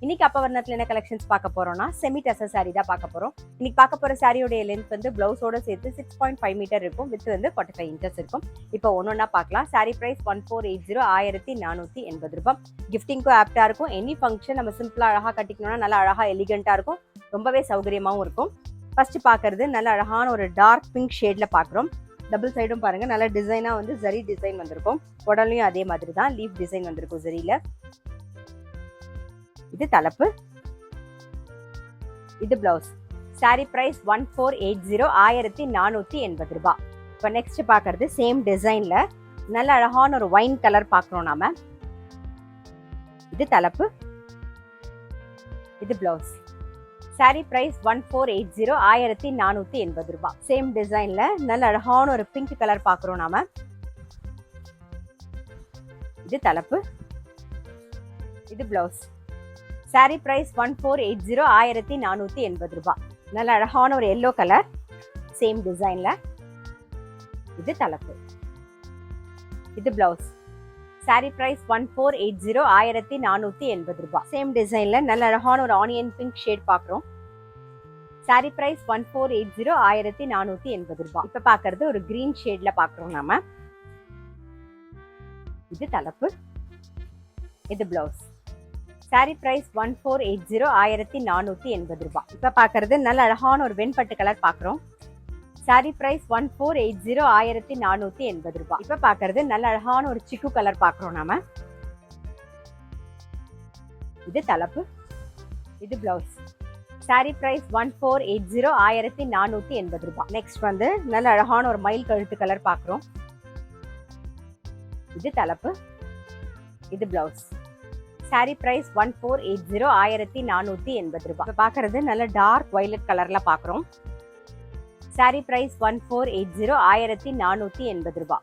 இன்னைக்கு அப்பவர்ணத்துல என்ன கலெக்ஷன்ஸ் பார்க்க போறோம்னா செமி டசர் சாரி தான் பார்க்க போறோம். இன்னைக்கு பார்க்க போற சாரியோட லென்த் வந்து பிளவுஸோட சேர்த்து 6.5 மீட்டர் இருக்கும். வித் வந்து 45 இன்ச்சஸ் இருக்கும். இப்போ ஒன்னொன்னா பார்க்கலாம். சாரி பிரைஸ் 1480 1480 ரூபாய். கிஃப்டிங்க்கும் ஆப்டா இருக்கும். எனி ஃபங்க்ஷன் நம்ம சிம்பிளா அழகா கட்டிக்கணும்னா நல்லா அழகா எலிகண்டா இருக்கும். ரொம்பவே சௌகரியமாவும் இருக்கும். ஃபர்ஸ்ட் பார்க்கறது நல்ல அழகான ஒரு டார்க் பிங்க் ஷேட்ல பார்க்குறோம். டபுள் சைடும் பாருங்க, நல்ல டிசைனா வந்து ஜரி டிசைன் வந்திருக்கும். உடலையும் அதே மாதிரி தான் லீஃப் டிசைன் வந்திருக்கும் ஜரியில. இது தலைப்பு, இது பிளவுஸ். சாரி பிரைஸ் 1480 1480 ரூபாய். இப்போ நெக்ஸ்ட் பார்க்கறது சேம் டிசைன்ல நல்ல அழகான ஒரு ஒயின் கலர் பார்க்குறோம் நாம. இது தலைப்பு, இது பிளவுஸ். சாரி பிரைஸ் 1480 1480 ரூபாய். சேம் டிசைன்ல நல்ல அழகான ஒரு பிங்க் கலர் பார்க்குறோம் நாம. இது தலைப்பு, இது பிளவுஸ். சாரி பிரைஸ் 1480 1480 ரூபாய். நல்ல அழகான ஒரு எல்லோ கலர் சேம் டிசைன்ல. இது தலைப்பு, இது பிளவுஸ். சாரி பிரைஸ் 1480 1480 ரூபாய். சேம் டிசைன்ல நல்ல அழகான ஒரு ஆனியன் பிங்க் ஷேட் பார்க்குறோம். சாரி பிரைஸ் 1480 1480 ரூபாய். இப்ப பாக்குறது ஒரு கிரீன் ஷேட்ல பாக்குறோம் நாம. இது தலைப்பு, இது பிளவுஸ். சாரி பிரைஸ் 1480 1480 ரூபாய். இப்ப பாக்குறது நல்ல அழகான ஒரு வெண்பட்டு கலர் பாக்குறோம். சாரி பிரைஸ் 1480 1480 ரூபாய். இப்ப பாக்குறது நல்ல அழகான ஒரு சிக்கு கலர் பாக்குறோம் நாம. இது தலைப்பு, இது பிளவுஸ். சாரி பிரைஸ் 1480 1480 ரூபாய். நெக்ஸ்ட் வந்து நல்ல அழகான ஒரு மயில் கழுத்து கலர் பாக்குறோம். இது தலைப்பு, இது பிளவுஸ். சாரி பிரைஸ் 1480 1480 ரூபாய். இப்போ பார்க்கறது நல்ல டார்க் வயலட் கலர்ல பார்க்குறோம். சாரி பிரைஸ் 1480 1480 ரூபாய்.